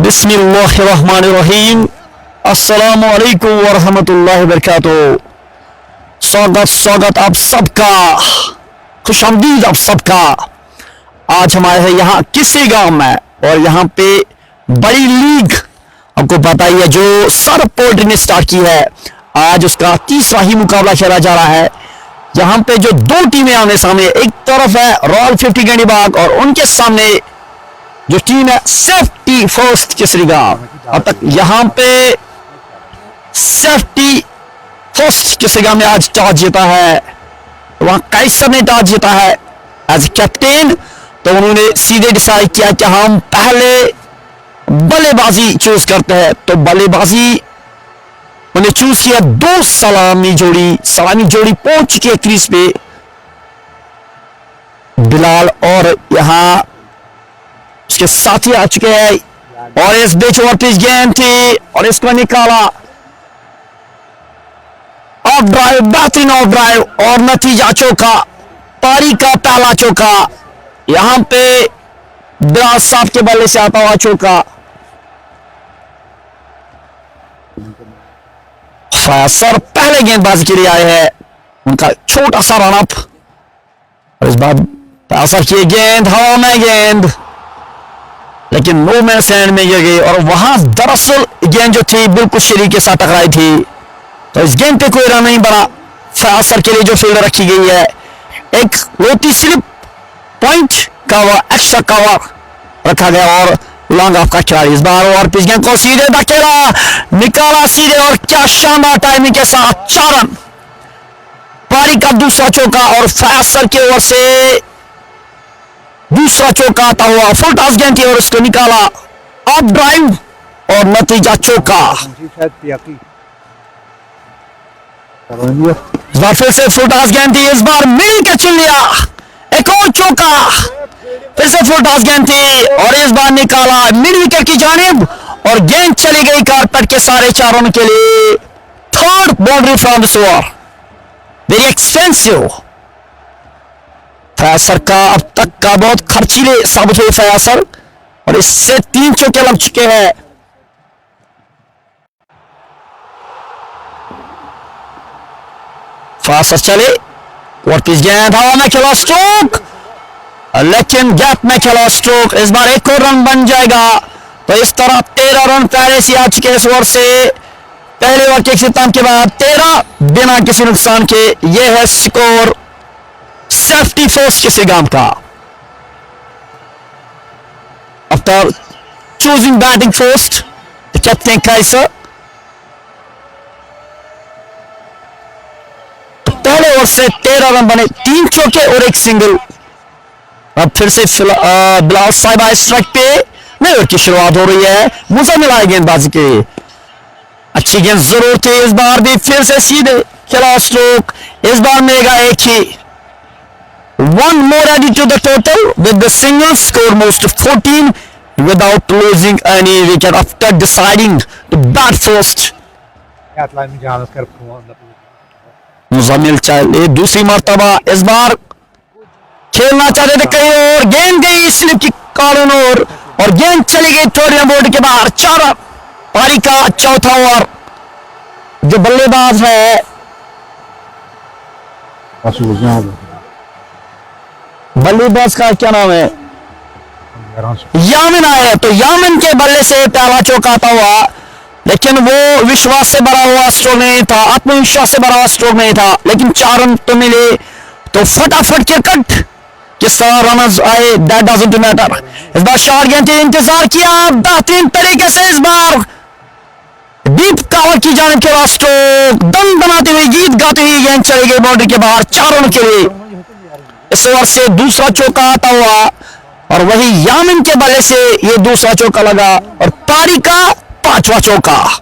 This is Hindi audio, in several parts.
बिस्मिल्लाहिर्रहमानिर्रहीम। अस्सलामु अलैकुम वरहमतुल्लाहि वबरकातुहू। स्वागत आप सबका, खुशामदीद आप सबका। आज हमारे हैं यहाँ किसी गांव में, और यहाँ पे बड़ी लीग आपको पता ही है जो सर पोल्ट्री ने स्टार्ट की है। आज उसका तीसरा ही मुकाबला खेला जा रहा है। यहाँ पे जो दो टीमें आने सामने, एक तरफ है रॉयल 50 गंडीबाग और उनके सामने जो टीम है सेफ्टी फर्स्ट केसरी गांव। अब तक यहाँ पे सेफ्टी फर्स्ट केसरी गांव में आज टॉस जीता है, वहां कैसर ने टॉस जीता है एज कैप्टन। तो उन्होंने सीधे डिसाइड किया कि हम पहले बल्लेबाजी चूज करते हैं। तो बल्लेबाजी उन्हें चूज किया। दो सलामी जोड़ी पहुंच चुकी है क्रीज पे, बिलाल और यहाँ उसके साथी आ चुके हैं। और इस बीच वापस गेंद थी और इसको निकाला ऑफ ड्राइव, बेहतरीन ऑफ ड्राइव और नतीजा चौका। पारी का पहला चौका यहां पे बिलाल साहब के बल्ले से आता हुआ चौका। सर पहले गेंदबाजी के लिए आए हैं, उनका छोटा सा रन अप और इस बार असर किए गेंद हवा में, गेंद लेकिन नो मैन लैंड में गिर गई और वहां दरअसल गेंद जो थी बिल्कुल शरीर के साथ टकराई थी। तो इस गेंद पे कोई रन नहीं बना। फैसर के लिए जो फील्डर रखी गई है, एक लोटी slip point cover, extra cover रखा गया और लॉन्ग ऑफ का खिलाड़ी इस बार और पिच गेंद को सीधे धकेला, निकाला सीधे और क्या शानदार टाइमिंग के साथ 4 रन। पारी का दूसरा चौका और फैसर की ओर से दूसरा चौका आता हुआ। फुल टॉस गेंद थी और उसको निकाला ऑफ ड्राइव और नतीजा चौका। इस बार फिर से फुल टॉस गेंद थी, इस बार मिल के चुन लिया, एक और चौका। फिर से फुल टॉस गेंद थी और इस बार निकाला मिड विकेट की जानिब और गेंद चली गई कारपेट के सारे 4 रन के लिए। Third boundary from this over, very expensive. फयासर का अब तक का बहुत खर्चीले साबित हुए फयासर और इससे 3 चौके लग चुके हैं। फयासर चले और किस गेंद हवा में खेला स्ट्रोक, लेकिन गैप में खेला स्ट्रोक। इस बार एक और रन बन जाएगा। तो इस तरह 13 रन पहले से आ चुके इस ओवर से। पहले ओवर के इख्तिताम के बाद 13 बिना किसी नुकसान के। यह है स्कोर सेफ्टी फर्स्ट किसी गांव का। After choosing batting first captain Kaiser, पहले ओवर से 13 रन बने, 3 चौके और 1 सिंगल। अब फिर से बिलाल साहिब स्ट्राइक पे, नए ओवर की शुरुआत हो रही है। मुजम्मिल आए गेंदबाजी के, अच्छी गेंद जरूर थी। इस बार भी फिर से सीधे खेला स्ट्रोक, इस बार मिलेगा एक ही। One more added to the total with the single score most 14 without losing any wicket after deciding to bat first. Muzammil चाहे दूसरी मर्तबा इस बार खेलना चाहते थे कहीं और, गेंद गई स्लिप की कारण और गेंद चली गई थोड़ी बोर्ड के बाहर। 4 रन। पारी का चौथा ओवर। जो बल्लेबाज है बल्लेबाज का क्या नाम है, यामिन आया। तो यामिन के बल्ले से पहला चौका आता हुआ, लेकिन वो विश्वास से भरा हुआ स्ट्रोक नहीं था, आत्मविश्वास से भरा हुआ स्ट्रोक नहीं था, लेकिन 4 रन तो मिले। तो फटाफट क्रिकेट किस तरह रनर्स आए, दैट डजंट मैटर। इस बार शॉट गेंद थी, इंतजार किया बेहतरीन तरीके से। इस बार डीप कवर की जानिब के स्ट्रोक, दम बनाते हुए गीत गाते हुए गेंद चली गई बाउंड्री के बाहर 4 रन के लिए। इस ओवर से दूसरा चौका आता हुआ और वही यामिन के बल्ले से ये दूसरा चौका लगा और पारी का 5वां चौका।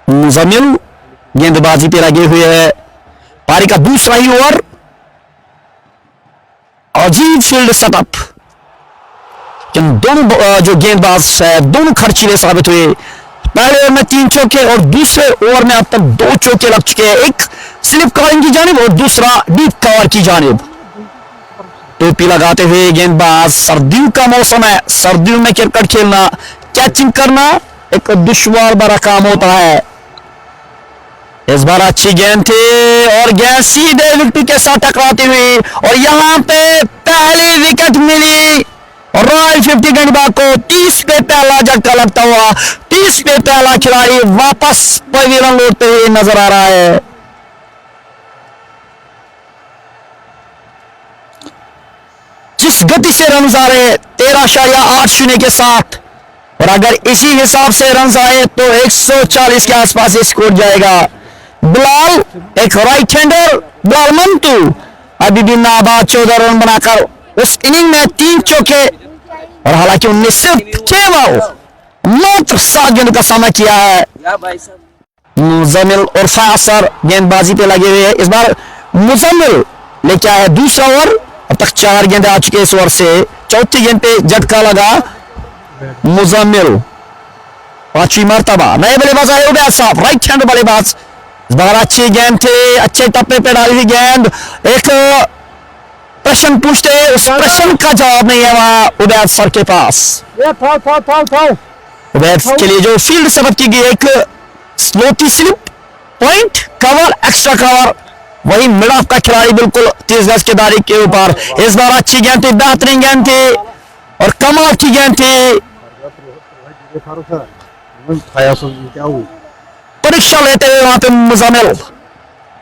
मुजम्मिल गेंदबाजी पे लगे हुए है। पारी का दूसरा ही ओवर, अजीब फील्ड सेटअप। दोनों जो गेंदबाज है दोनों खर्चीले साबित हुए। पहले ओवर में 3 चौके और दूसरे ओवर में अब तक 2 चौके लग चुके हैं, एक स्लिप कवरिंग की जानिब और दूसरा डीप कवर की जानिब। टोपी लगाते हुए गेंदबाज। सर्दियों का मौसम है, सर्दियों में क्रिकेट खेलना, कैचिंग करना एक दुश्वार बड़ा काम होता है। इस बार अच्छी गेंद थी और गेंद सीधे विकेट के साथ टकराती हुई और यहां पे पहली विकेट मिली रॉयल 50 गेंदबाज को। 30 पे पहला झटका लगता हुआ, 30 पे पहला खिलाड़ी वापस पवेलियन लौटते हुए नजर आ रहा है। जिस गति से रन आ रहे 13.80 के साथ, और अगर इसी हिसाब से रन आए तो 140 के आसपास स्कोर जाएगा। बिलाल एक राइट हैंडर, बिलाल मंटू अभी भी नाबाद 14 रन बनाकर उस इनिंग में 3 चौके, और हालांकि उनने सिर्फ केवल मात्र 7 गेंद का सामना किया है। मुजम्मिल और फासर गेंदबाजी पे लगे हुए हैं। इस बार मुजम्मिल लेके आया दूसरा ओवर। अब तक 4 गेंदें आ चुके इस ओवर से। चौथी गेंद पे झटका लगा मुजम्मिल। 5वीं मर्तबा नए बल्लेबाज आए उबैद साहब, राइट हैंड बल्लेबाज। इस बार अच्छी गेंद थी, अच्छे टप्पे पे डाली हुई गेंद। एक प्रश्न पूछते, उस प्रश्न का जवाब नहीं है वहां उबैद सर के पास। उबैद के लिए जो फील्ड सेटअप की गई, एक स्लोटी slip, point cover, extra cover, वही मिड ऑफ का खिलाड़ी बिल्कुल 30 गज के दायरे के ऊपर। इस बार अच्छी गेंद थी, बेहतरीन गेंद थी और कमाल की गेंद थी। परीक्षा लेते हुए वहां पे मुजम्मिल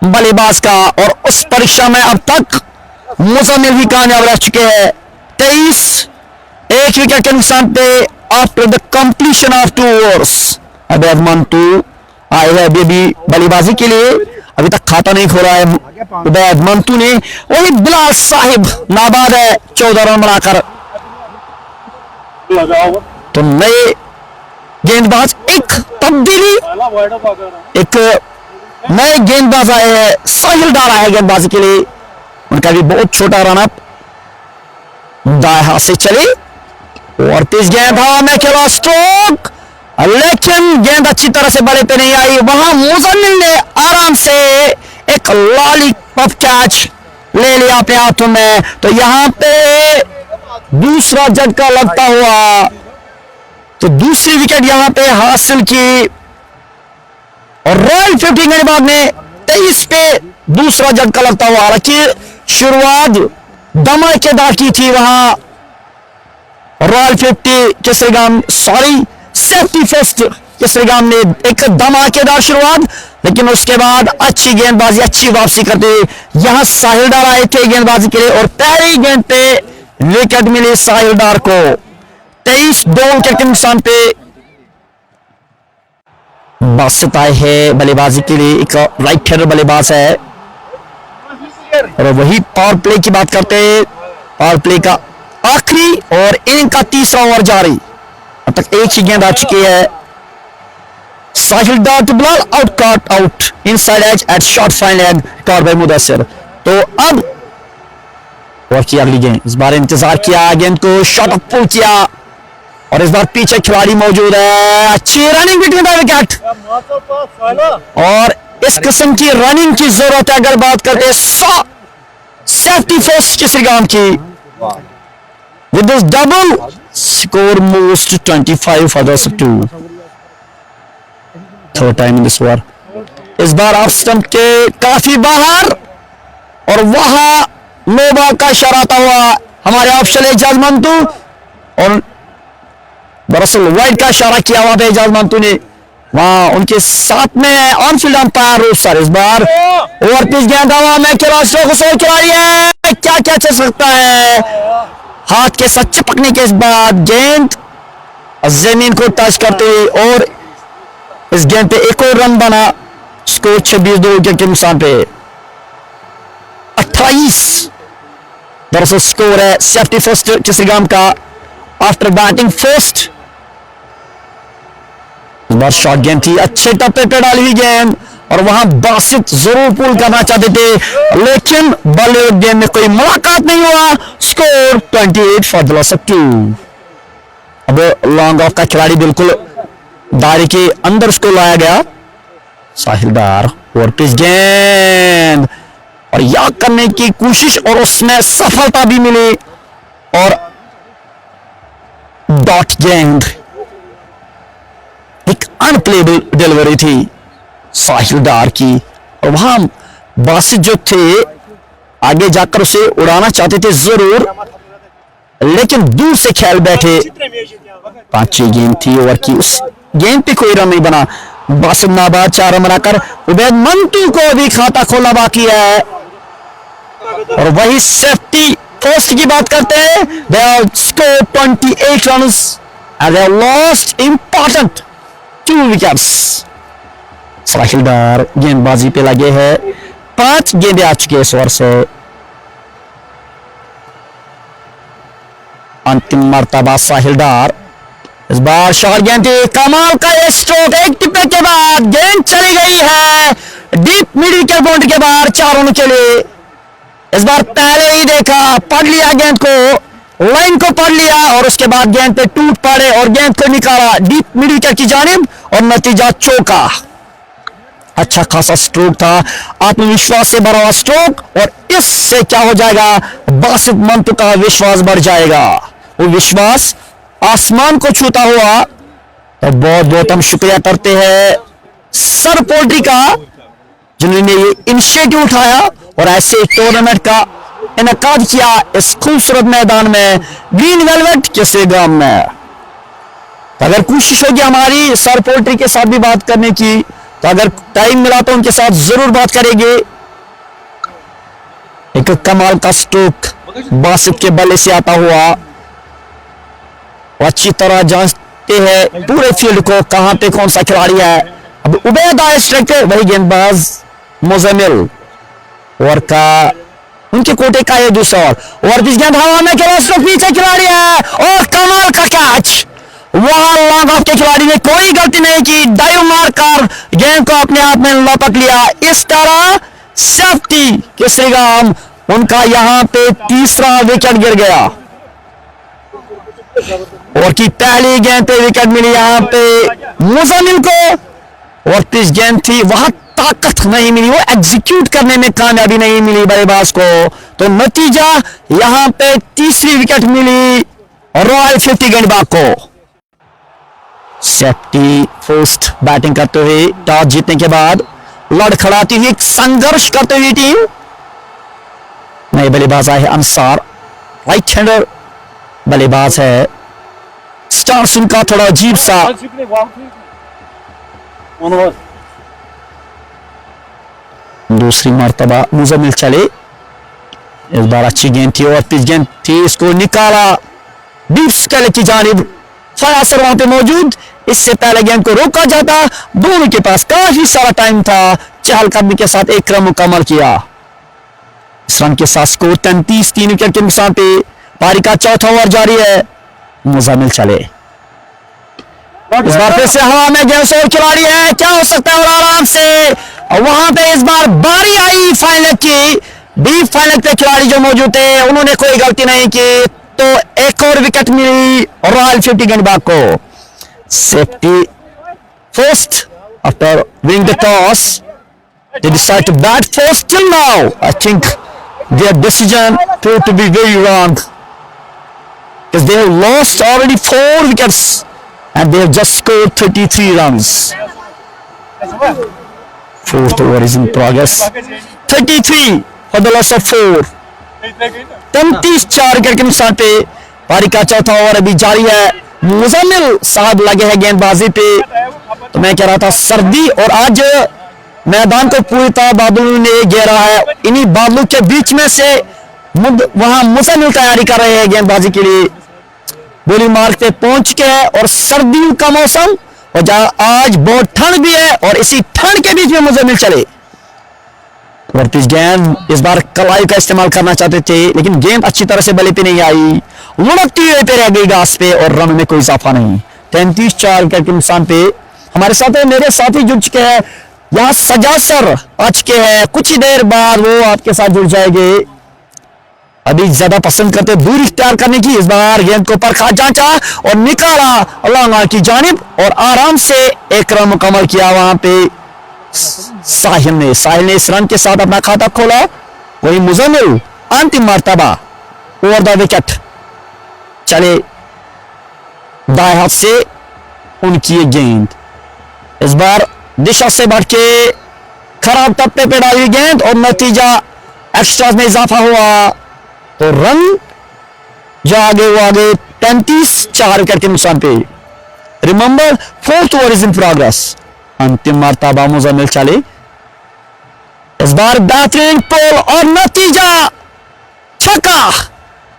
बल्लेबाज का, और उस परीक्षा में अब तक मुजम्मिल भी कामयाब रह चुके हैं। 23 एक विकेट के नुकसान पे after the completion of 2 overs. Abaid Mantu आए हैं अभी भी बल्लेबाजी के लिए, अभी तक खाता नहीं खोला है अबैद मंटू ने। वही बिलाल साहिब नाबाद है 14 रन बनाकर। तो नए गेंदबाज, एक तब्दीली, एक नए गेंदबाज आए हैं। साहिल डार आए गेंदबाजी के लिए, उनका भी बहुत छोटा रनअप दाएं हाथ से चली और तेज गेंद हवा में खेला, स्ट्रोक, लेकिन गेंद अच्छी तरह से बड़े पे नहीं आई। वहां मुजम्मिल ने आराम से एक लॉलीपॉप कैच ले लिया अपने हाथों में। तो यहां पे दूसरा झटका लगता हुआ, तो दूसरी विकेट यहां पे हासिल की और रॉयल 50 गेंदबाज ने 23 पे दूसरा झटका लगता हुआ। हालांकि शुरुआत धमाकेदार की थी वहां रॉयल 50 केसरीगाम, सॉरी सेफ्टी फर्स्ट केसरीगाम ने एक धमाकेदार शुरुआत, लेकिन उसके बाद अच्छी गेंदबाजी, अच्छी वापसी करते हुए यहां साहिल डार आए थे गेंदबाजी के लिए और पहली गेंद पे विकेट मिली साहिल डार को। 23 2 विकेट के नुकसान पे बासित आए हैं बल्लेबाजी के लिए। एक राइट हैंडर बल्लेबाज है और वही पावर प्ले की बात करते हैं। पावर प्ले का आखिरी और इनिंग का तीसरा ओवर जारी, अब तक एक ही गेंद आ चुकी है। Sahil Dar to Bilal, out cut out, inside edge at short fine leg, caught by Mudassir. तो अब और की अगली गेंद, इस बार इंतजार किया, गेंद को शॉट अप पुल किया और इस बार पीछे खिलाड़ी मौजूद है। अच्छी रनिंग बिटवीन द विकेट और इस किस्म की रनिंग की जरूरत है अगर बात करते हैं सेफ्टी फर्स्ट केसरीगाम की। With this double score moves to 25 for the 2, third time in this over. इस बार ऑफ स्टंप के काफी बाहर और वहां नो बॉल का इशारा आता हुआ हमारे ऑप्शन एजाज मंटू, और दरअसल वाइड का इशारा किया वहां पे एजाज मंटू ने। वहां उनके साथ में ऑन फील्ड अंपायर रूप सर। इस बार ओवर पिच गेंद हवा में खिलाड़ी है, क्या क्या चल सकता है। हाथ के साथ चिपकने के बाद गेंद जमीन को टच करते हुए और इस गेंद पे एक और रन बना। स्कोर 26 2 विकेट के नुकसान पे 28 दरअसल स्कोर है सेफ्टी फर्स्ट केसरीगाम का आफ्टर बैटिंग फर्स्ट। शॉट गेंद थी, अच्छे टप्पे पे डाली हुई गेंद और वहां बासित जरूर पुल करना चाहते थे लेकिन बल्ले गेंद में कोई मुलाकात नहीं हुआ। Score 28 for the loss of 2। अब लॉन्ग ऑफ का खिलाड़ी बिल्कुल दायरे के अंदर उसको लाया गया। साहिल डार और पिच गेंद और याद करने की कोशिश और उसमें सफलता भी मिली और डॉट गेंद, एक अनप्लेबल डिलीवरी थी साहिल डार की और वहां बासित जो थे आगे जाकर उसे उड़ाना चाहते थे जरूर, लेकिन दूर से खेल बैठे। पांचवी गेंद थी ओवर की, उस गेंद पे कोई रन नहीं बना। बासित नाबाद 4 रन बनाकर उबैद मंटू को भी खाता खोलना बाकी है और वही सेफ्टी फर्स्ट की बात करते हैं। They have scored 28 runs and they have lost important 2 wickets. Sahil Dar गेंदबाजी पे लगे हैं, 5 गेंदें आ चुके इस ओवर से। अंतिम मर्तबा साहिल डार, इस बार शॉर्ट गेंद थी, कमाल का ये स्ट्रोक, एक टिप्पे के बाद गेंद चली गई है डीप मिड विकेट बाउंड्री के बाहर 4 रनों के लिए। इस बार पहले ही देखा, पढ़ लिया गेंद को, लाइन को पढ़ लिया और उसके बाद गेंद पे टूट पड़े और गेंद को निकाला डीप मिड विकेट की जानिब और नतीजा चौका। अच्छा खासा स्ट्रोक था, आत्मविश्वास से भरा हुआ स्ट्रोक और इससे क्या हो जाएगा, बासित मंटू का विश्वास बढ़ जाएगा। वो विश्वास आसमान को छूता हुआ। तो बहुत बहुत हम शुक्रिया करते हैं सर पोल्ट्री का जिन्होंने ये इनिशिएटिव उठाया और ऐसे टूर्नामेंट का इनेकाद किया इस खूबसूरत मैदान में ग्रीन वेलवेट के गांव में। तो अगर कोशिश होगी हमारी सर पोल्ट्री के साथ भी बात करने की, तो अगर टाइम मिला तो उनके साथ जरूर बात करेंगे। एक कमाल का स्ट्रोक बासित के बल्ले से आता हुआ, अच्छी तरह जांचते हैं पूरे फील्ड को कहां पे कौन सा खिलाड़ी है। अब उबैद आए स्ट्राइक पे, वही गेंदबाज मुजम्मिल और का उनके कोटे का ये दूसरा और जिस गेंद हवा में खेला उसको पीछे खिलाड़ी है और कमाल का कैच, वहां लॉन्ग ऑफ के खिलाड़ी ने कोई गलती नहीं की, डाइव मारकर गेंद को अपने हाथ में लपक लिया। इस तरह सेफ्टी केसरीराम उनका यहां पे तीसरा विकेट गिर गया और की पहली गेंद पे विकेट मिली यहां पे मुजम्मिल को और तीस गेंद थी, वहां ताकत नहीं मिली, वो एग्जीक्यूट करने में कामयाबी नहीं मिली बल्लेबाज को। तो नतीजा यहां पे तीसरी विकेट मिली रॉयल 50 गेंदबाज को। सेफ्टी फर्स्ट बैटिंग करते हुए टॉस जीतने के बाद लड़खड़ाती हुई संघर्ष करते हुई टीम। नए बल्लेबाज आए हैं अंसार, राइट हैंडर बल्लेबाज है। स्टांस उनका थोड़ा अजीब सा, दूसरी मर्तबा मुजम्मिल चले, इस बार अच्छी गेंद थी और पिच गेंद थी, इसको निकाला डीप स्केल की जानिब, फयासर वहां पे मौजूद, इससे पहले गेंद को रोका जाता। दोनों के पास काफी सारा टाइम था, चहलकदमी के साथ एक रन मुकम्मल किया। इस रन के साथ स्कोर 33, 3 विकेट के नुकसान पे पारी का चौथा ओवर जारी है। मुजम्मिल चले, इस बार फिर से हवा में गेंद और खिलाड़ी है, क्या हो सकता है और आराम से वहां पे इस बार बारी आई फाइनल की, डीप फाइनल पे खिलाड़ी जो मौजूद थे उन्होंने कोई गलती नहीं की, तो एक और विकेट मिली रॉयल 50 गेंदबाज को। Safety first after winning the toss, they decide to bat first. Till now I think their decision proved to be very wrong because they have lost already 4 wickets and they have just scored 33 runs. Fourth over is in progress. 33 for the loss of 4. 34 wicket के नुकसान पे पारी का चौथा ओवर अभी जारी है। मुजम्मिल साहब लगे हैं गेंदबाजी पे। तो मैं कह रहा था सर्दी और आज मैदान को पूरी तरह बादलों ने घेरा है, इन्हीं बादलों के बीच में से वहां मुजम्मिल तैयारी कर रहे हैं गेंदबाजी के लिए। गोली मार्ग पे पहुंच के है और सर्दियों का मौसम और जहां आज बहुत ठंड भी है और इसी ठंड के बीच में मुजम्मिल चले और पिच गेंद इस बार कलाई का इस्तेमाल करना चाहते थे, लेकिन गेंद अच्छी तरह से बल्ले पे नहीं आई, लुढ़कती हुई पे रह गई घास पे और रन में कोई इजाफा नहीं। 33-4 विकेट के नुकसान पे हमारे साथ मेरे साथी जुड़ चुके हैं, यहाँ सजा सर आ चुके हैं, कुछ ही देर बाद वो आपके साथ जुड़ जाएंगे। अभी ज्यादा पसंद करते दूरी इख्तियार करने की, इस बार गेंद को परखा, जांचा और निकाला लॉन्ग की जानिब और आराम से एक रन मुकम्मल किया। वहां पे साहिल ने इस रन के साथ अपना खाता खोला वही मुजम्मिल अंतिम मर्तबा ओवर द विकेट, चले दाएं हाथ से उनकी ये गेंद, इस बार दिशा से बढ़ के खराब टप्पे पे डाली गेंद और नतीजा एक्स्ट्रास में इजाफा हुआ, तो रन जो आगे वो आगे 35-4 विकेट के नुकसान पे। Remember 4th over is in progress, अंतिम मर्तबा मुजम्मिल चले, इस बार बेहतरीन पोल और नतीजा छक्का,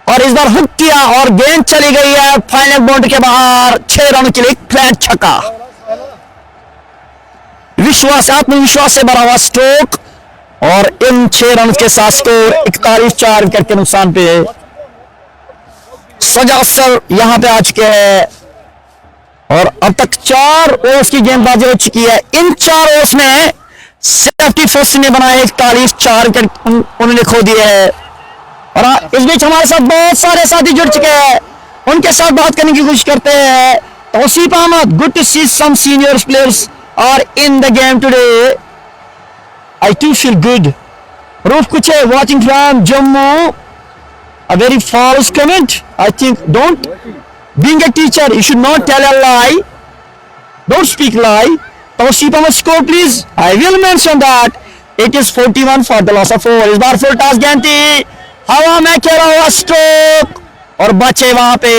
और इस बार हुक किया और गेंद चली गई है फाइनल बाउंड्री के बाहर। 6 रन के लिए फ्लैट छक्का, विश्वास आत्मविश्वास से भरा हुआ स्ट्रोक, और इन 6 रन के साथ स्कोर 41-4 विकेट के नुकसान पे। सजा सर यहां पे आ चुके हैं और अब तक 4 ओवर्स की गेंदबाजी हो चुकी है। इन 4 ओवर्स में सेफ्टी फर्स्ट ने बनाए 41-4 विकेट उन्होंने खो दिए हैं। और इस बीच हमारे साथ बहुत सारे साथी जुड़ चुके हैं, उनके साथ बात करने की कोशिश करते हैं। Tauseef Ahmed, good to see some senior players are in the game today. I too feel good. Roof Kuche watching from Jammu. A very false comment. I think don't. Being a teacher, you should not tell a lie. Don't speak lie. Tawseef Ahmed score please. I will mention that. It is 41 for the loss of 4. इस बार फुल टॉस गेंद थी, हवा में खेला हुआ स्ट्रोक और बचे वहां पे,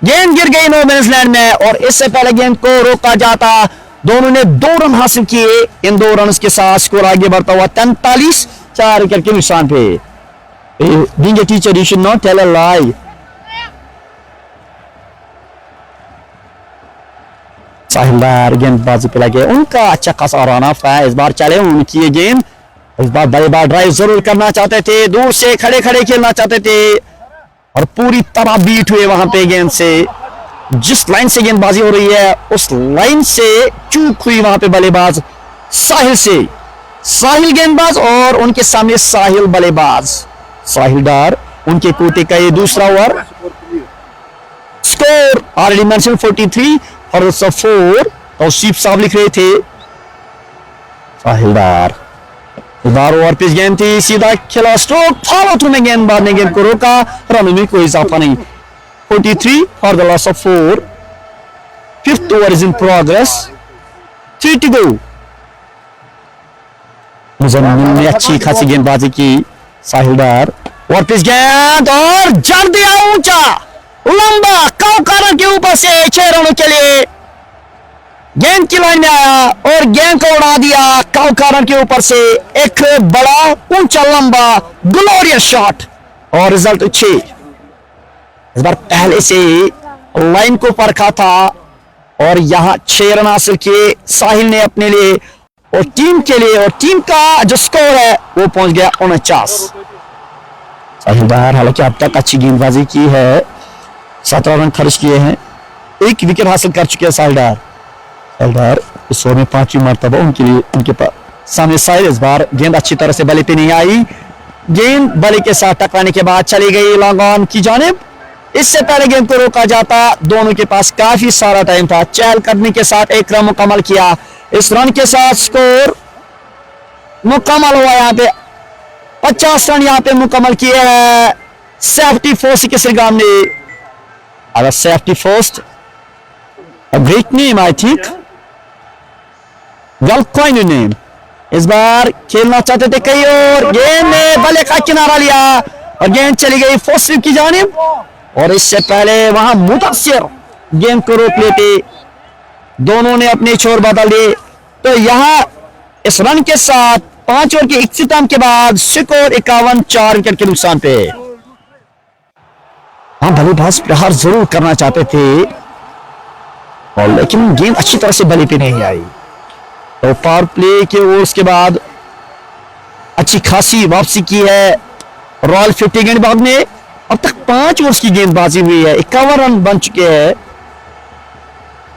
गेंद गिर गई नो मैंस लैंड में, और इससे पहले गेंद को रोका जाता। दोनों ने 2 रन हासिल किए, इन 2 रन के साथ स्कोर आगे बढ़ता हुआ 43-4 विकेट के नुकसान पे। Being a teacher, you should not tell a lie. साहिलदार गेंदबाजी पे लगे, उनका अच्छा खासा रन ऑफ है। इस बार चले उनकी ये गेंद, इस बार बड़े बार ड्राइव जरूर करना चाहते थे, दूर से खड़े खड़े खेलना चाहते थे और पूरी तरह बीट हुए वहां पे गेंद से। जिस लाइन से गेंदबाजी हो रही है उस लाइन से चूक हुई वहां पे बल्लेबाज साहिल से। साहिल गेंदबाज और उनके सामने साहिल बल्लेबाज। साहिल डार उनके कोटे का ये दूसरा ओवर, स्कोर ऑलरेडी मेंशन 43 और 4। तौसीफ साहब लिख रहे थे साहिल डार, बार ओवर पिच गेंद थी, सीधा खेला स्ट्रोक, फॉलो थ्रू में गेंदबाज ने गेंद को रोका, रन में कोई इजाफा नहीं। 43 for the loss of 4. 5th over is in progress. 3 to go. Muzammil ने अच्छी खासी गेंदबाजी की, साहिलदार और पिच गेंद और जड़ दिया ऊंचा लंबा कौकारा के ऊपर से 6 रनों के लिए। गेंद की लाइन में आया और गेंद को उड़ा दिया कौकारा के ऊपर से, एक बड़ा ऊंचा लंबा ग्लोरियस शॉट और रिजल्ट 6। इस बार पहले से लाइन को परखा था और यहां 6 रन हासिल किए साहिल ने अपने लिए और टीम के लिए, और टीम का जो स्कोर है वो पहुंच गया 49। साहिल बाहर, हालांकि अब तक अच्छी गेंदबाजी की है, 17 रन खर्च किए हैं, 1 विकेट हासिल कर चुके हैं साहिलदार। इस ओवर में 5वीं मर्तबा उनके लिए, उनके पास सामने साहिल। इस बार गेंद अच्छी तरह से बल्ले पे नहीं आई, गेंद बल्ले के साथ टकराने के बाद चली गई लॉन्ग ऑन की जानिब। इससे पहले गेंद को रोका जाता, दोनों के पास काफी सारा टाइम था। चहल करने के साथ 1 रन मुकम्मल किया, इस रन के साथ स्कोर मुकम्मल हुआ। यहाँ पे 50 रन यहाँ पे मुकम्मल किए हैं सेफ्टी फोर्स के सरगाम ने। अगर safety force great name, I think well coined name. इस बार खेलना चाहते थे कई और, गेंद ने बल्ले का किनारा लिया और गेंद चली गई फोर्स की जानिब, और इससे पहले वहां मुदस्सिर गेंद को रोक लेते, दोनों ने अपने छोर बदल दिए। तो यहां इस रन के साथ 5 ओवर के इख्तिताम के बाद स्कोर 51-4 विकेट के नुकसान पे। हाँ, बल्लेबाज प्रहार जरूर करना चाहते थे और लेकिन गेंद अच्छी तरह से बल्ले पे नहीं आई। तो पावर प्ले के ओवर्स के बाद अच्छी खासी वापसी की है रॉयल 50 गेंदबाज ने। अब तक 5 ओवर्स की गेंदबाजी हुई है, 51 रन बन चुके हैं।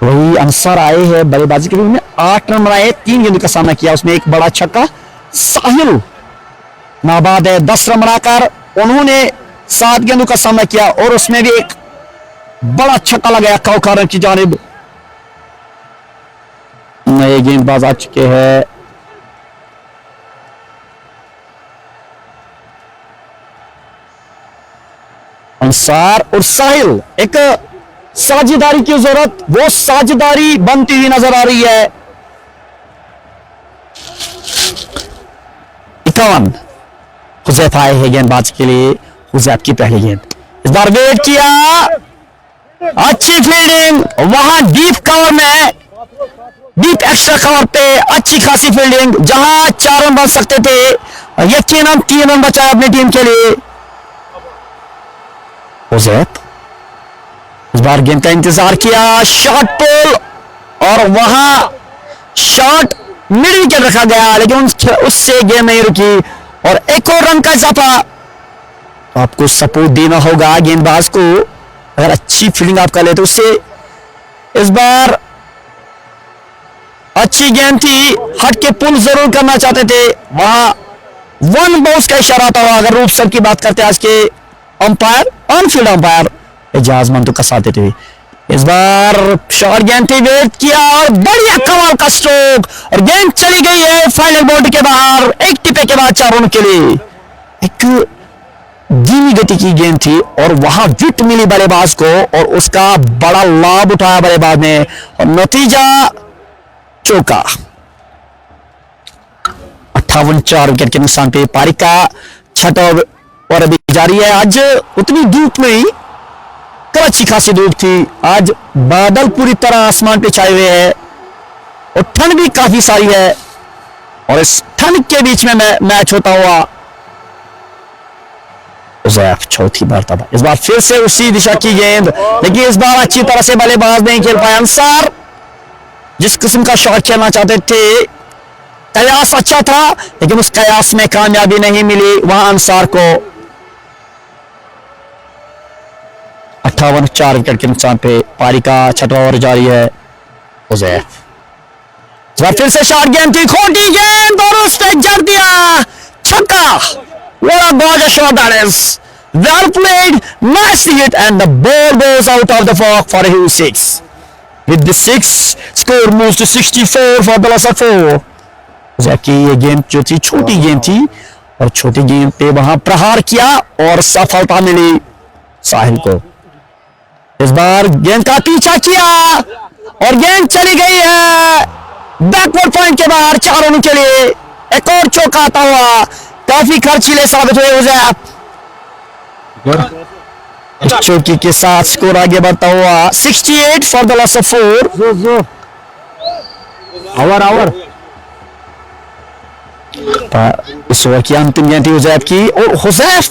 वही अंसार आए हैं बल्लेबाजी के रूप में, 8 रन बनाए, 3 गेंदों का सामना किया, उसमें एक बड़ा छक्का। साहिल नाबाद है, 10 रन बनाकर उन्होंने 7 गेंदों का सामना किया और उसमें भी एक बड़ा छक्का लगाया कौकारा की जानिब। नए गेंदबाज आ चुके हैं, अंसार और साहिल, एक साझेदारी की जरूरत, वो साझेदारी बनती हुई नजर आ रही है। 51 हुजैफा आए हैं गेंदबाज के लिए। हुजैफ की पहली गेंद, इस बार वेट किया, अच्छी फील्डिंग वहां डीप कवर में, डीप एक्स्ट्रा कवर पे अच्छी खासी फील्डिंग, जहां 4 रन बन सकते थे, यकीनन 3 रन बचाए अपनी टीम के लिए। हुजैफ इस बार गेंद का इंतजार किया, शॉर्ट पुल, और वहां शॉट मिड विकेट रखा गया, लेकिन उससे गेंद नहीं रुकी और एक और रन का इजाफा। तो आपको सपोर्ट देना होगा गेंदबाज को, अगर अच्छी फील्डिंग आप कर ले तो उससे। इस बार अच्छी गेंद थी, हट के पुल जरूर करना चाहते थे, वहां वन बाउंस का इशारा था। अगर रूप सब की बात करते हैं आज के अंपायर, ऑनफील्ड अंपायर एजाज मंतु कसाते थे। इस बार शॉर्ट गेंद थी, वेट किया और बढ़िया कमाल का स्ट्रोक, और गेंद चली गई है फाइनल बाउंड्री के बाहर। एक टिपे के बाद 4 रन के लिए। एक धीमी गति की गेंद थी और वहां विट मिली बल्लेबाज को, और उसका बड़ा लाभ उठाया बल्लेबाज ने, और नतीजा चौका। 58 विकेट के नुकसान पे पारी का छठा और अभी जारी है। आज उतनी धूप नहीं, कल अच्छी खासी धूप थी, आज बादल पूरी तरह आसमान पे छाए हुए हैं और ठंड भी काफी सारी है, और इस ठंड के बीच में मैच होता हुआ हुजैफ चौथी मर्तबा। इस बार फिर से उसी दिशा की गेंद, लेकिन इस बार अच्छी तरह से बल्लेबाज नहीं खेल पाए। अंसार जिस किस्म का शॉट खेलना चाहते थे, कयास अच्छा था, लेकिन उस कयास में कामयाबी नहीं मिली वहां अंसार को। 58 4 विकेट के नुकसान पे पारी का छठा ओवर जारी है। हुजैफ फिर से शॉट गेंद थी, खोटी गेंद, और उस पे जड़ दिया छक्का। What a gorgeous shot that is! Well played, nicely hit, and the ball goes out of the park for a huge 6. With the 6, score moves to 64 for the loss of 4. जबकि ये गेंद जो थी छोटी गेंद थी, और छोटी गेंद पे वहां प्रहार किया और सफलता मिली साहिल को। इस बार गेंद का पीछा किया और गेंद चली गई है बैकवर्ड पॉइंट के बाहर 4 रनों के लिए। एक और चौका आता हुआ, काफी खर्चीले साबित हुए हुजैफ। इस चौकी के साथ स्कोर आगे बढ़ता हुआ 68 for the loss of 4। Over इस ओवर की अंतिम गेंद थी हुजैफ की, और हुजैफ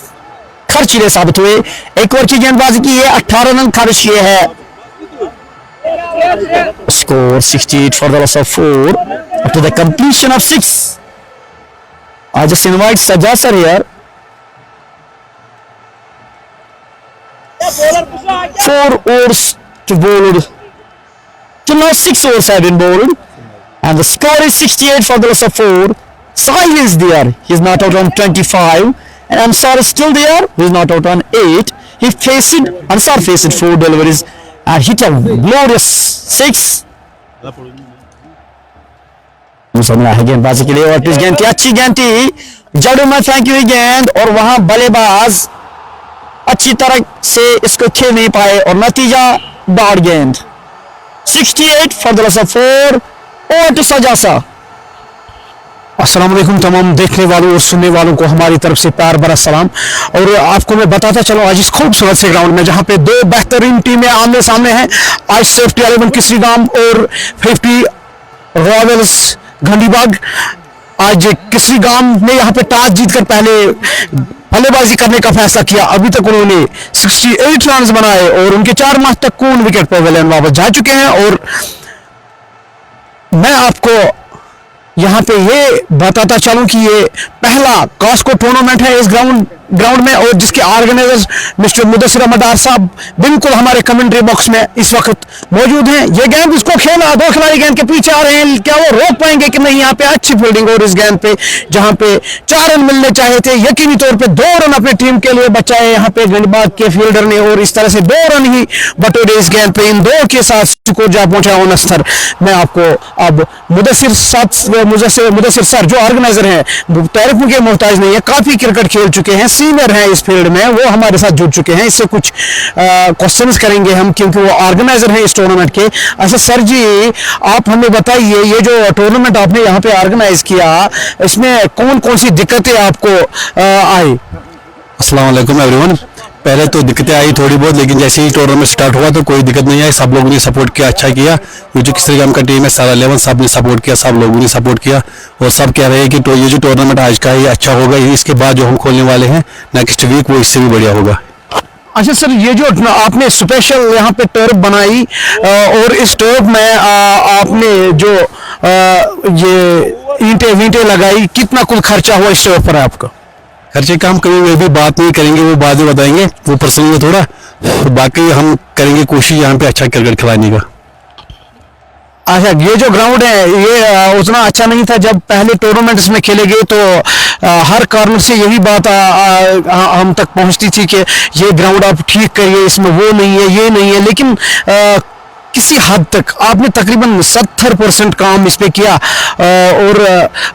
खर्चीले साबित हुए। एक ओवर की गेंदबाजी की है, 18 रन खर्च किए हैं। Score 68 for the loss of 4 up to the completion of 6. I just invite Sajjad sir here. 4 overs to bowled. Till now 6 overs have been bowled, and the score is 68 for the loss of 4. Sahil is there. He's not out on 25, and Ansar is still there. He's not out on 8. Ansar faced 4 deliveries and hit a glorious 6. मुसलमान है गेंदबाजी के लिए, और इस गेंद की अच्छी गेंद थी, जड़ों में फेंकी हुई गेंद, और वहां बल्लेबाज अच्छी तरह से इसको खेल नहीं पाए, और नतीजा डॉट गेंद। 68 for the loss of 4। Over to सजासा। अस्सलाम वालेकुम तमाम देखने वालों और सुनने वालों को हमारी तरफ से प्यार भरा सलाम। और आपको मैं बताता चलो आज इस खूबसूरत से ग्राउंड में जहां पे 2 बेहतरीन टीमें आमने सामने हैं, आज सेफ्टी 11 किसरीगाम और 50 रॉयल्स घंडीबाग। आज किसरीगाम ने यहाँ पे टॉस जीतकर पहले बल्लेबाजी करने का फैसला किया। अभी तक उन्होंने 68 रन बनाए और उनके 4 माह तक कौन विकेट पर वेलन वापस जा चुके हैं। और मैं आपको यहाँ पे ये बताता चलूं कि ये पहला कास्को टूर्नामेंट है इस ग्राउंड में, और जिसके ऑर्गेनाइजर्स मिस्टर मुदस्सिर अहमद साहब बिल्कुल हमारे कमेंट्री बॉक्स में इस वक्त मौजूद हैं। ये गेंद इसको खेला, 2 खिलाड़ी गेंद के पीछे आ रहे हैं, क्या वो रोक पाएंगे कि नहीं। यहाँ पे अच्छी फील्डिंग और इस गेंद पे जहाँ पे 4 रन मिलने चाहे थे, यकीनी तौर पे 2 रन अपनी टीम के लिए बचाए यहाँ पे गंडीबाग के फील्डर ने, और इस तरह से 2 रन ही बटोरे इस गेंद पे। इन 2 के साथ स्कोर जा पहुंचा 69। मैं आपको अब मुदस्सिर सर जो ऑर्गेनाइजर हैं तारीफों के मोहताज नहीं है, काफी क्रिकेट खेल चुके हैं, सीनियर हैं इस फील्ड में, वो हमारे साथ जुड़ चुके हैं। इससे कुछ क्वेश्चंस करेंगे हम, क्योंकि वो ऑर्गेनाइजर हैं इस टूर्नामेंट के। अच्छा सर जी, आप हमें बताइए, ये जो टूर्नामेंट आपने यहाँ पे ऑर्गेनाइज किया, इसमें कौन कौन सी दिक्कतें आपको आई? अस्सलाम वालेकुम एवरीवन। पहले तो दिक्कतें आई थोड़ी बहुत, लेकिन जैसे ही टूर्नामेंट स्टार्ट हुआ तो कोई दिक्कत नहीं आई। सब लोगों ने सपोर्ट किया, अच्छा किया। ये जो किसरगाम का टीम है, सारा 11 सब ने सपोर्ट किया, सब लोगों ने सपोर्ट किया। और सब कह रहे हैं कि तो ये जो टूर्नामेंट आज का है ये अच्छा होगा, इसके बाद जो हम खोलने वाले हैं नेक्स्ट वीक, वो इससे भी बढ़िया होगा। अच्छा सर, ये जो आपने स्पेशल यहाँ पे टर्फ बनाई, और इस टर्फ में आपने जो ये ईंटें वींटें लगाई, कितना कुल खर्चा हुआ इस टर्फ पर आपका? खर्चे का हम कभी भी बात नहीं करेंगे, वो बाद में बताएंगे, वो पर्सनल है थोड़ा। बाकी हम करेंगे कोशिश यहाँ पे अच्छा क्रिकेट खिलाने का। अच्छा, ये जो ग्राउंड है ये उतना अच्छा नहीं था जब पहले टूर्नामेंट्स में खेले गए, तो हर कॉर्नर से यही बात हम तक पहुंचती थी कि ये ग्राउंड आप ठीक करिए, इसमें वो नहीं है, ये नहीं है। लेकिन किसी हद तक आपने तकरीबन 70% काम इस पे किया, और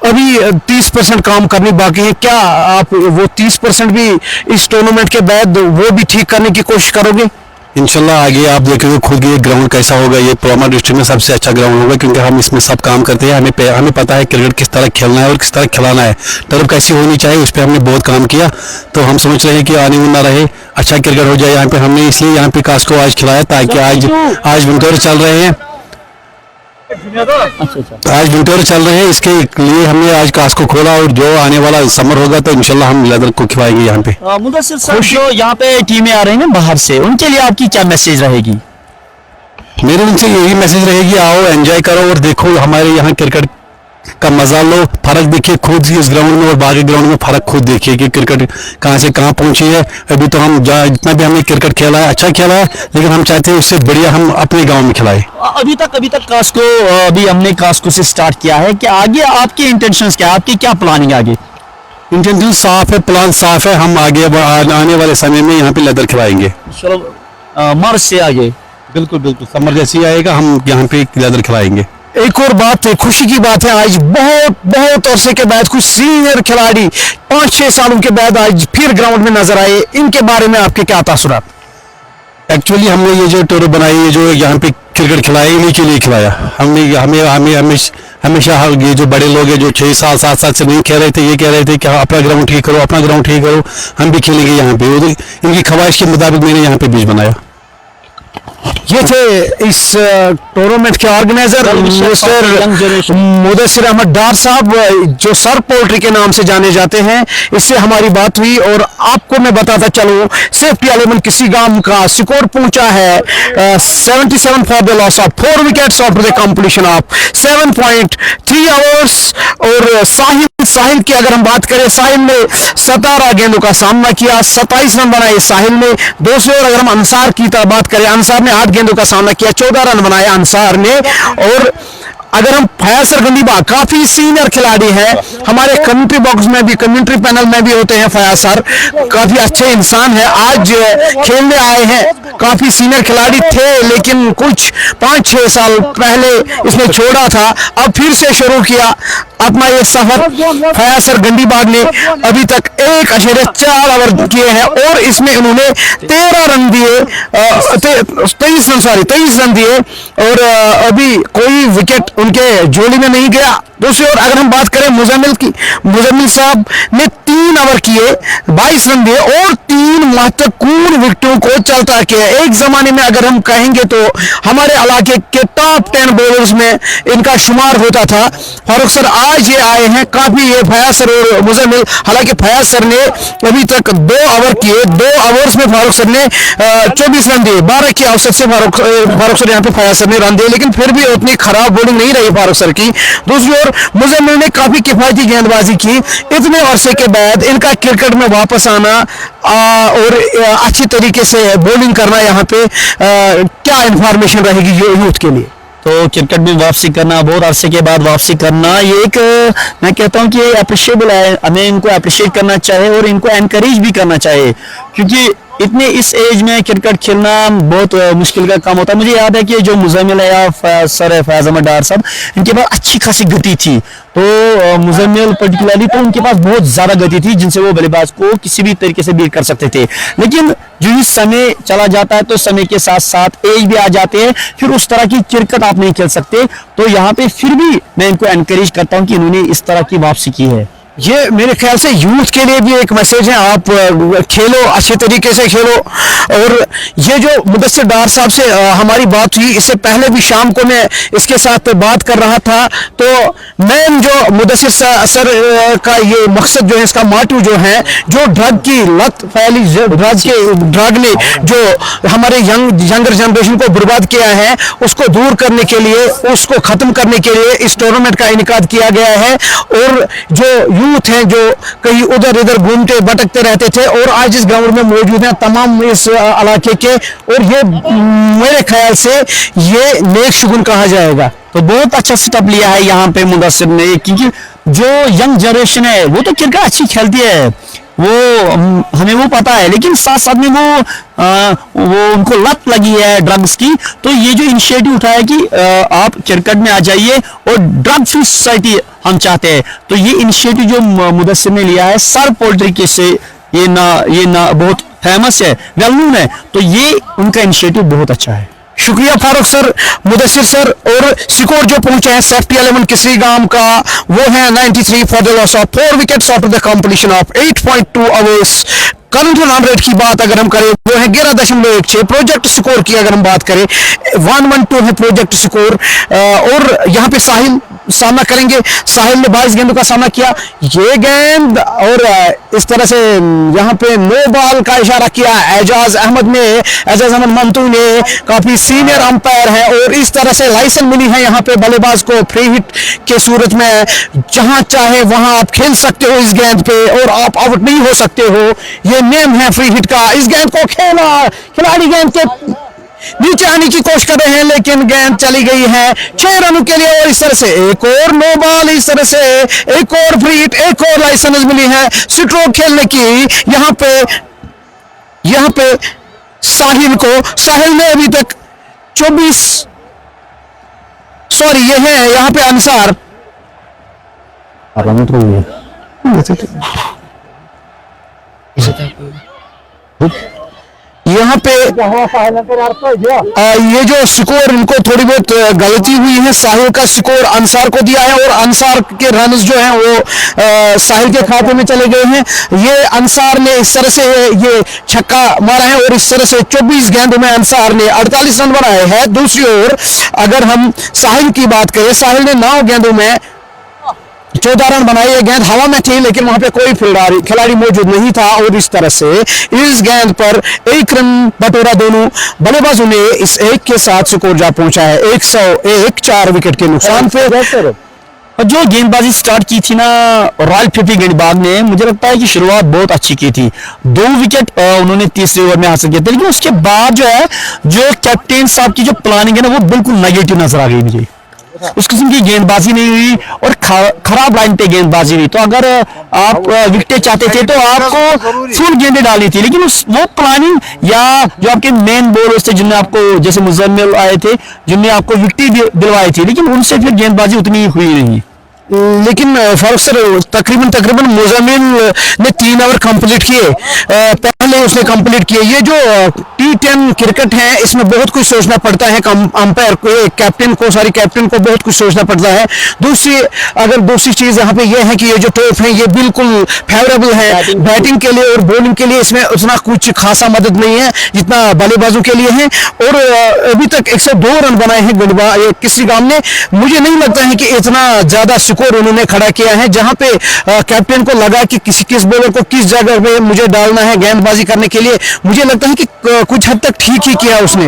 अभी 30% काम करनी बाकी है। क्या आप वो 30% भी इस टूर्नामेंट के बाद वो भी ठीक करने की कोशिश करोगे? इंशाल्लाह आगे आप देखेंगे खुद ये ग्राउंड कैसा होगा। ये पुलवामा डिस्ट्रिक्ट में सबसे अच्छा ग्राउंड होगा, क्योंकि हम इसमें सब काम करते हैं। हमें पता है क्रिकेट किस तरह खेलना है और किस तरह खिलाना है, टर्फ कैसी होनी चाहिए, उस पर हमने बहुत काम किया। तो हम समझ रहे हैं कि आने ना रहे, अच्छा क्रिकेट हो जाए यहाँ पे। हमने इसलिए यहाँ पे कास को आज खिलाया, ताकि आज विंटर चल रहे हैं, आज विंटर चल रहे हैं, इसके लिए हमने आज कास को खोला। और जो आने वाला समर होगा तो इंशाल्लाह हम लेदर को खिलाएंगे यहाँ पे। मुदस्सिर सर, जो यहाँ पे टीमें आ रही हैं बाहर से, उनके लिए आपकी क्या मैसेज रहेगी? मेरे उनसे यही मैसेज रहेगी, आओ एंजॉय करो और देखो हमारे यहाँ क्रिकेट का मजा लो, फर्क देखिए खुद इस ग्राउंड में और बाकी ग्राउंड में फर्क खुद देखिए कि क्रिकेट कहाँ से कहाँ पहुंची है। अभी तो हम जितना भी हमने क्रिकेट खेला है अच्छा खेला है, लेकिन हम चाहते हैं उससे बढ़िया हम अपने गांव में खिलाएं। अभी तक कास्को, अभी हमने कास्को से स्टार्ट किया है, कि आगे आपके इंटेंशंस क्या है, आपकी क्या प्लानिंग है आगे? इंटेंशन साफ है, प्लान साफ है। हम आगे आने वाले समय में यहाँ पे लेदर खिलाएंगे। चलो मार्च से आगे बिल्कुल बिल्कुल, समर जैसे ही आएगा हम यहाँ पे लेदर खिलाएंगे। एक और बात है, खुशी की बात है, आज बहुत अरसे के बाद कुछ सीनियर खिलाड़ी 5-6 सालों के बाद आज फिर ग्राउंड में नजर आए। इनके बारे में आपके क्या तासुरात? एक्चुअली हमने ये जो टूर बनाई है, जो यहाँ पे क्रिकेट खिलाया, इन्हीं के लिए खिलाया। हमें हमेशा ये जो बड़े लोग हैं जो 6 साल 7 साल से नहीं खेल रहे थे, ये कह रहे थे कि अपना ग्राउंड ठीक करो, अपना ग्राउंड ठीक करो, हम भी खेलेंगे यहाँ पे। इनकी ख्वाहिश के मुताबिक मैंने यहाँ पे बीच बनाया। ये थे इस टूर्नामेंट के ऑर्गेनाइजर मिस्टर मुदस्सिर अहमद डार साहब, जो सर पोल्ट्री के नाम से जाने जाते हैं। इससे हमारी बात हुई और आपको मैं बताता चलूं, सेफ्टी 11 किसी गांव का स्कोर पहुंचा है 77 for the loss of 4 wickets after the completion of 7.3 hours. और साहिल की अगर हम बात करें, साहिल ने 17 गेंदों का सामना किया, 27 रन बनाए साहिल ने। दूसरी ओर अगर हम अंसार की बात करें, अंसार ने 8 गेंदों का सामना किया, 14 रन बनाए अंसार ने। और अगर हम फयासर गंदीबा, काफी सीनियर खिलाड़ी हैं, हमारे कमेंट्री बॉक्स में भी, कमेंट्री पैनल में भी होते हैं फयासर, काफी अच्छे इंसान है। आज खेलने आए हैं, काफी सीनियर खिलाड़ी थे, लेकिन कुछ 5-6 साल पहले इसने छोड़ा था, अब फिर से शुरू किया अपना ये सफर। फयासर गंदीबाग ने अभी तक 1.4 ओवर किए हैं और इसमें उन्होंने 13 रन दिए, 23 रन दिए, और अभी कोई विकेट उनके झोली में नहीं गया। दूसरी ओर अगर हम बात करें मुजम्मिल की, मुजम्मिल साहब ने 3 ओवर किए, 22 रन दिए और 3 महत्वपूर्ण विकेटों को चलता किया। एक जमाने में अगर हम कहेंगे तो हमारे इलाके के टॉप 10 बॉलर्स में इनका शुमार होता था। फारूक सर आज ये आए हैं, काफी ये फयाज सर और मुजम्मिल, हालांकि फयाज सर ने अभी तक 2 ओवर किए, 2 ओवर्स में फारूक सर ने 24 रन दिए, 12 की औसत से फारूक सर यहाँ पे फयाज सर ने रन दिए, लेकिन फिर भी उतनी खराब बॉलिंग नहीं रही फारूक सर की। दूसरी ओर मुजम्मिल ने काफी किफायती गेंदबाजी की। इतने अरसे के बाद इनका क्रिकेट में वापस आना और अच्छी तरीके से बॉलिंग करना, यहाँ पे क्या इंफॉर्मेशन रहेगी यूथ के लिए? तो क्रिकेट में वापसी करना, बहुत अरसे के बाद वापसी करना, ये एक मैं कहता हूँ कि अप्रिशिएबल है। हमें इनको अप्रिशिएट करना चाहिए और इनको एनकरेज भी करना चाहिए, क्योंकि इतने इस एज में क्रिकेट खेलना बहुत मुश्किल का काम होता है। मुझे याद है कि जो मुजम्मिल है या सर फैज अहमद डार साहब, इनके पास अच्छी खासी गति थी। तो मुजम्मिल पर्टिकुलरली तो उनके पास बहुत ज्यादा गति थी जिनसे वो बल्लेबाज को किसी भी तरीके से बीट कर सकते थे। लेकिन जो ही समय चला जाता है तो समय के साथ साथ एज भी आ जाते हैं, फिर उस तरह की क्रिकेट आप नहीं खेल सकते। तो यहाँ पे फिर भी मैं इनको एनकरेज करता हूँ कि इन्होंने इस तरह की वापसी की है। ये मेरे ख्याल से यूथ के लिए भी एक मैसेज है, आप खेलो, अच्छे तरीके से खेलो। और ये जो मुदस्सिर डार साहब से हमारी बात हुई, इससे पहले भी शाम को मैं इसके साथ बात कर रहा था, तो मेन जो मुदस्सिर सर का ये मकसद जो है, इसका मोटिव जो है, जो ड्रग की लत फैली, ड्रग ने जो हमारे यंगर जनरेशन को बर्बाद किया है, उसको दूर करने के लिए, उसको खत्म करने के लिए इस टूर्नामेंट का इनेकाद किया गया है। और जो यूथ हैं जो कहीं उधर इधर घूमते भटकते रहते थे और आज इस ग्राउंड में मौजूद हैं तमाम इस इलाके के, और ये मेरे ख्याल से ये नेक शुगुन कहा जाएगा। तो बहुत अच्छा स्टेप लिया है यहाँ पे मुदस्सिर ने, क्योंकि जो यंग जनरेशन है वो तो क्रिकेट अच्छी खेलती है, वो हमें वो पता है, लेकिन साथ साथ में वो उनको लत लगी है ड्रग्स की। तो ये जो इनिशिएटिव उठाया कि आप क्रिकेट में आ जाइए और ड्रग फ्री सोसाइटी हम चाहते हैं, तो ये इनिशिएटिव जो मुदस्सिर ने लिया है, सर पोल्ट्री के से ये ना बहुत फेमस है, वेल नोन है, तो ये उनका इनिशिएटिव बहुत अच्छा है। शुक्रिया फारूक सर, मुदस्सिर सर। और स्कोर जो पहुंचे हैं सेफ्टी 11 किसी गांव का, वो है 93 for the loss of 4 wickets after the completion of 8.2 overs. Current run rate की बात अगर हम करें वो है 11.16। प्रोजेक्ट स्कोर की अगर हम बात करें 112 है प्रोजेक्ट स्कोर। और यहाँ पे साहिल सामना करेंगे, साहिल ने 22 गेंदों का सामना किया, ये गेंद, और इस तरह से यहाँ पे नो बॉल का इशारा किया एजाज अहमद मंतू ने, काफी सीनियर अंपायर है, और इस तरह से लाइसेंस मिली है यहाँ पे बल्लेबाज को फ्री हिट के सूरत में, जहां चाहे वहां आप खेल सकते हो इस गेंद पे और आप आउट नहीं हो सकते हो, ये नेम है फ्री हिट का। इस गेंद को खेला, खिलाड़ी गेंद के नीचे आने की कोशिश कर रहे हैं लेकिन गेंद चली गई है 6 रनों के लिए, और इस तरह से एक और नो बॉल, इस तरह से एक और फ्री हिट, एक और लाइसेंस मिली है स्ट्रोक खेलने की यहाँ पे साहिल को। साहिल ने अभी तक 24, सॉरी ये है यहाँ पे अंसार, यहाँ पे ये जो स्कोर इनको थोड़ी बहुत गलती हुई है, साहिल का स्कोर अंसार को दिया है और अंसार के रन्स जो हैं वो साहिल के खाते में चले गए हैं। ये अंसार ने इस तरह से ये छक्का मारा है और इस तरह से 24 गेंदों में अंसार ने 48 रन बनाए हैं। दूसरी ओर अगर हम साहिल की बात करें, साहिल ने 9 गेंदों में 14 रन बनाए। ये गेंद हवा में थी लेकिन वहां पे कोई खिलाड़ी मौजूद नहीं था, और इस तरह से इस गेंद पर 1 रन बटोरा दोनों बल्लेबाजों ने। इस एक के साथ स्कोर जा पहुंचा है 101, 4 विकेट के नुकसान पे। और जो गेंदबाजी स्टार्ट की थी ना रॉयल फिफ्टी गेंदबाज ने, मुझे लगता है कि शुरुआत बहुत अच्छी की थी। 2 विकेट उन्होंने तीसरे ओवर में हासिल किए थे, लेकिन उसके बाद जो है जो कैप्टन साहब की जो प्लानिंग है ना वो बिल्कुल नेगेटिव नजर आ गई मुझे। उस किस्म की गेंदबाजी नहीं हुई और खराब लाइन पे गेंदबाजी हुई। तो अगर आप विकेट चाहते थे तो आपको फुल गेंदें डालनी थी, लेकिन वो प्लानिंग या जो आपके मेन बॉलर्स थे जिनने आपको, जैसे मुजम्मिल आए थे जिनने आपको विकेट दिलवाई थी, लेकिन उनसे फिर गेंदबाजी उतनी हुई नहीं। लेकिन फारूक सर तकरीबन मुजम्मिल ने 3 ओवर कंप्लीट किए, पहले उसने कंप्लीट किए। ये जो T10 क्रिकेट है इसमें बहुत कुछ सोचना पड़ता है अंपायर को, कैप्टन को बहुत कुछ सोचना पड़ता है। दूसरी चीज यहाँ पे ये है कि ये जो टॉप है ये बिल्कुल फेवरेबल है बैटिंग के लिए और बॉलिंग के लिए, इसमें उतना कुछ खासा मदद नहीं है जितना बल्लेबाजों के लिए है। और अभी तक 102 रन बनाए हैं किसी गांव ने। मुझे नहीं लगता है कि इतना ज्यादा स्कोर उन्होंने खड़ा किया है, जहां पे कैप्टन को लगा कि किस बॉलर को किस जगह पे मुझे डालना है गेंदबाजी करने के लिए। मुझे लगता है कि कुछ हद तक ठीक ही किया उसने।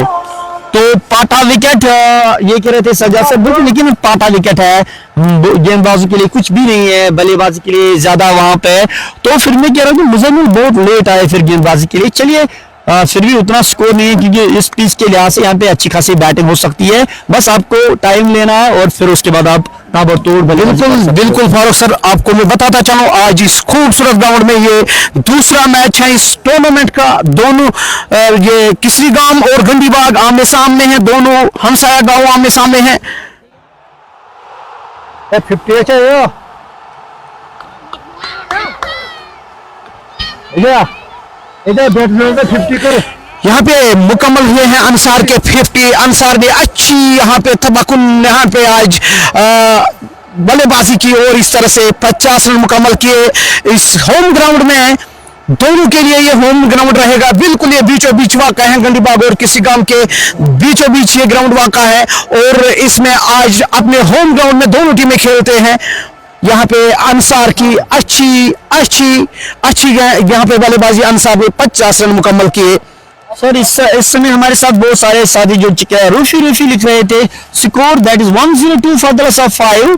तो पाटा विकेट ये कह रहे थे सजा से बिल्कुल, लेकिन पाटा विकेट है, गेंदबाजों के लिए कुछ भी नहीं है, बल्लेबाजी के लिए ज्यादा वहां पे। तो फिर मैं कह रहा हूँ कि मुजम्मिल बहुत लेट आए फिर गेंदबाजी के लिए। चलिए फिर भी उतना स्कोर नहीं है, क्योंकि इस पिच के लिहाज से यहाँ पे अच्छी खासी बैटिंग हो सकती है। बस आपको टाइम लेना है और फिर उसके बाद आप ताबड़तोड़ बिल्कुल बिल्कुल फारूक सर, आपको मैं बताता चलूं आज इस खूबसूरत ग्राउंड में ये दूसरा मैच है इस टूर्नामेंट का। दोनों ये किसरी गांव और गंडीबाग आमने सामने हैं, दोनों हमसाया गांव आमने सामने हैं। 50 चाहिए इधर बैट्समैन 50 करो। यहाँ पे मुकम्मल हुए हैं अंसार के 50। अंसार ने अच्छी यहाँ पे तमक्कुन यहाँ पे आज बल्लेबाजी की और इस तरह से 50 रन मुकम्मल किए इस होम ग्राउंड में। दोनों के लिए ये होम ग्राउंड रहेगा, बिल्कुल ये बीचों बीच वाक़ा है, गंडीबाग और किसी गांव के बीचों बीच ये ग्राउंड वाक़ा है और इसमें आज अपने होम ग्राउंड में दोनों टीमें खेलते हैं। यहाँ पे अंसार की अच्छी अच्छी अच्छी यहाँ पे बल्लेबाजी, अंसार ने 50 रन मुकम्मल किए। सर इस समय हमारे साथ बहुत सारे साथी जुड़ चुके हैं। रूफी लिख रहे थे score that is 102 for the loss of 5,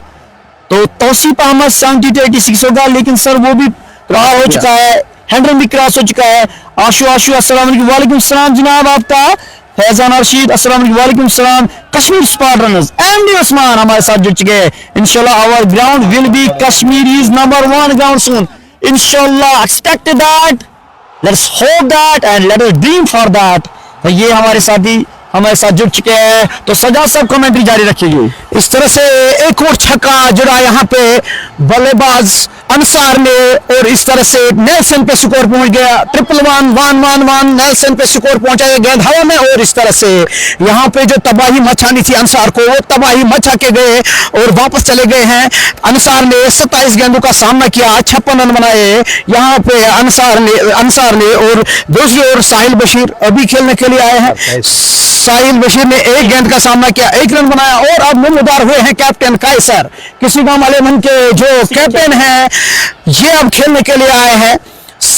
तो तौसीफ अहमद 72-86 होगा, लेकिन सर वो भी क्रॉस हो चुका है, हैंडरन भी क्रॉस हो चुका है। आशु अस्सलाम वालेकुम सलाम जनाब आपका। फैजान रशीद अस्सलाम वालेकुम सलाम। Kashmir spot runners MD Usman हमारे साथ जुड़ चुके हैं। इंशाल्लाह our ground will be Kashmir's number 1 ground soon, इंशाल्लाह expected that, let's hope that and let us dream for that. तो ये हमारे साथी हमारे साथ जुड़ चुके हैं, तो सजा सब कमेंट्री जारी रखिए। इस तरह से एक और छक्का जुड़ा यहाँ पे बल्लेबाज अंसार ने और इस तरह से नेल्सन पे स्कोर पहुंच गया। 111 नेल्सन पे स्कोर पहुंचा, गेंद हवा में और इस तरह से यहाँ पे जो तबाही मचानी थी अंसार को, वो तबाही मचा के गए और वापस चले गए हैं। अंसार ने 27 गेंदों का सामना किया, 56 रन बनाए यहाँ पे अंसार ने और दूसरी ओर साहिल बशीर अभी खेलने के लिए आए हैं। साहिल बशीर ने एक गेंद का सामना किया, 1 रन बनाया और अब नमदार हुए हैं कैप्टन कायसर, किसी गांव वाले के जो कैप्टन हैं, ये अब खेलने के लिए आए हैं।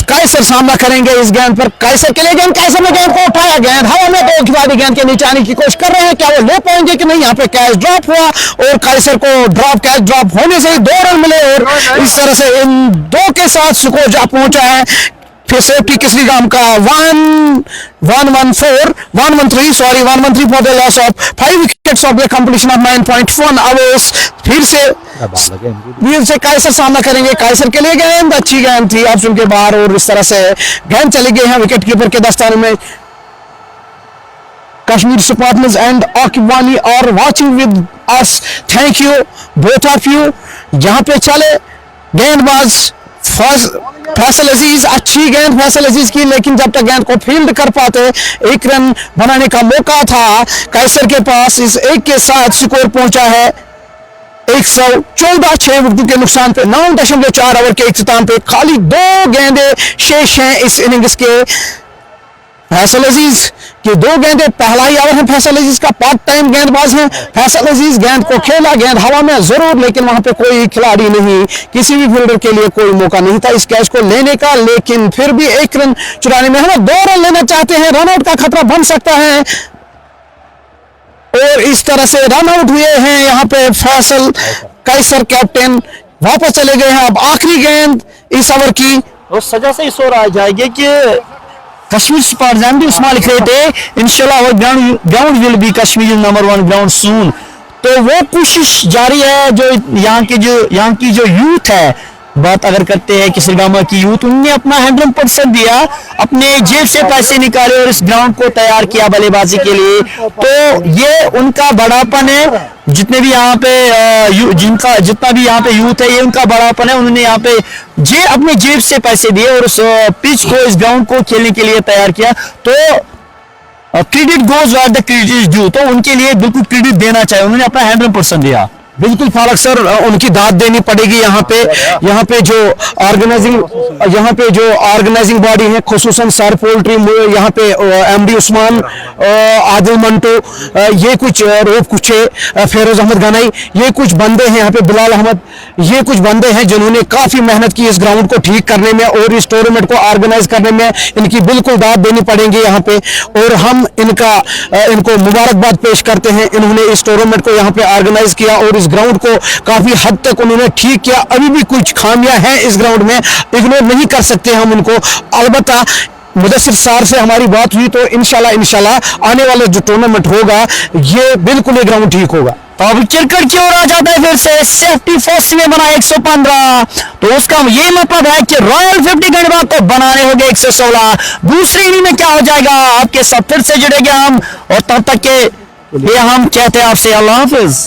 कायसर सामना करेंगे इस गेंद पर, कायसर के लिए गेंद, कायसर ने गेंद को उठाया, गेंद हवा में, तो खिलाड़ी गेंद के नीचे आने की कोशिश कर रहे हैं, क्या वो ले पाएंगे कि नहीं। यहाँ पे कैच ड्रॉप हुआ और कायसर को कैच ड्रॉप होने से ही 2 रन मिले और इस तरह से इन 2 के साथ स्कोर जा पहुंचा है। फिर सेफ्टी किसरी गांव का 113 for the loss of 5 wickets of the completion of 9.1 hours. फिर से कायसर सामना करेंगे, कायसर के लिए गेंद, अच्छी गेंद थी ऑप्शन के बाहर और इस तरह से गेंद चली गई है विकेट कीपर के दस्ताने में। Kashmir spotters and Akibani are watching with us, thank you both of you. यहाँ पे चले गेंदबाज फैसल अजीज, अच्छी गेंद फैसल अजीज की, लेकिन जब तक गेंद को फील्ड कर पाते 1 रन बनाने का मौका था कायसर के पास, इस 1 के साथ स्कोर पहुंचा है 114, 6 विकेट के नुकसान पे 9.4 ओवर के इख्तिताम पे खाली 2 गेंदें शेष हैं इस इनिंग्स के। फैसल अजीज की 2 गेंदें, पहला ही ओवर है फैसल अजीज का, पार्ट टाइम गेंदबाज हैं फैसल अजीज। गेंद को खेला, गेंद हवा में जरूर, लेकिन वहां पे कोई खिलाड़ी नहीं, किसी भी फील्डर के लिए कोई मौका नहीं था इस कैच को लेने का, लेकिन फिर भी 1 रन चुराने में हम 2 रन लेना चाहते हैं, रन आउट का खतरा बन सकता है और इस तरह से रन आउट हुए हैं यहाँ पे फैसल। कायसर कैप्टन वापस चले गए हैं। अब आखिरी गेंद इस ओवर की, तो सजा से इस ओर आ जाएगी कि कश्मीर स्पॉटर्स एमडी उस्मान लिख रहे थे इंशाल्लाह ground will be Kashmir number 1 ground soon. तो वो कोशिश जारी है जो यहाँ की जो यूथ है, बात अगर करते हैं किसी गांव की यूथ, उन्होंने अपना 100% दिया, अपने जेब से पैसे निकाले और इस ग्राउंड को तैयार किया बल्लेबाजी के लिए। तो ये उनका बड़ापन है, जितने भी यहाँ पे जितना भी यहाँ पे यूथ है, ये उनका बड़ापन है। उन्होंने यहाँ पे अपने जेब से पैसे दिए और उस पिच को, इस ग्राउंड को खेलने के लिए तैयार किया। तो credit goes where the credit is due, तो उनके लिए बिल्कुल क्रेडिट देना चाहिए, उन्होंने अपना 100% दिया। बिल्कुल फारूक सर, उनकी दाद देनी पड़ेगी। यहाँ पे जो ऑर्गेनाइजिंग बॉडी है, खुसूसन सर पोल्ट्री, यहाँ पे एमडी उस्मान, आदिल मंटो, ये कुछ रोब कुछ फेरोज अहमद गनाई, ये कुछ बंदे हैं यहाँ पे, बिलाल अहमद, ये कुछ बंदे हैं जिन्होंने काफी मेहनत की इस ग्राउंड को ठीक करने में और इस टूर्नामेंट को ऑर्गेनाइज करने में, इनकी बिल्कुल दाद देनी पड़ेगी यहाँ पे। और हम इनको मुबारकबाद पेश करते हैं, इन्होंने इस टूर्नामेंट को यहाँ पे ऑर्गेनाइज किया और इस ग्राउंड को काफी हद तक उन्होंने ठीक किया। अभी भी कुछ खामियां हैं इस ग्राउंड में, इग्नोर नहीं कर सकते हम उनको। अलबत्ता मुदस्सिर सार से हमारी बात हुई तो इंशाल्लाह आने वाला जो टूर्नामेंट होगा ये बिल्कुल ये ग्राउंड ठीक होगा। तो अब क्रिकेट की ओर आ जाता है फिर से। सेफ्टी फर्स्ट में बना 115, तो उसका ये मतलब है कि रॉयल 50 गेंदबाज को बनाने होंगे 116। दूसरी इनिंग में क्या हो जाएगा आपके साथ फिर से जुड़ेंगे हम, और तब तक के लिए हम कहते हैं आपसे अल्लाह हाफिज।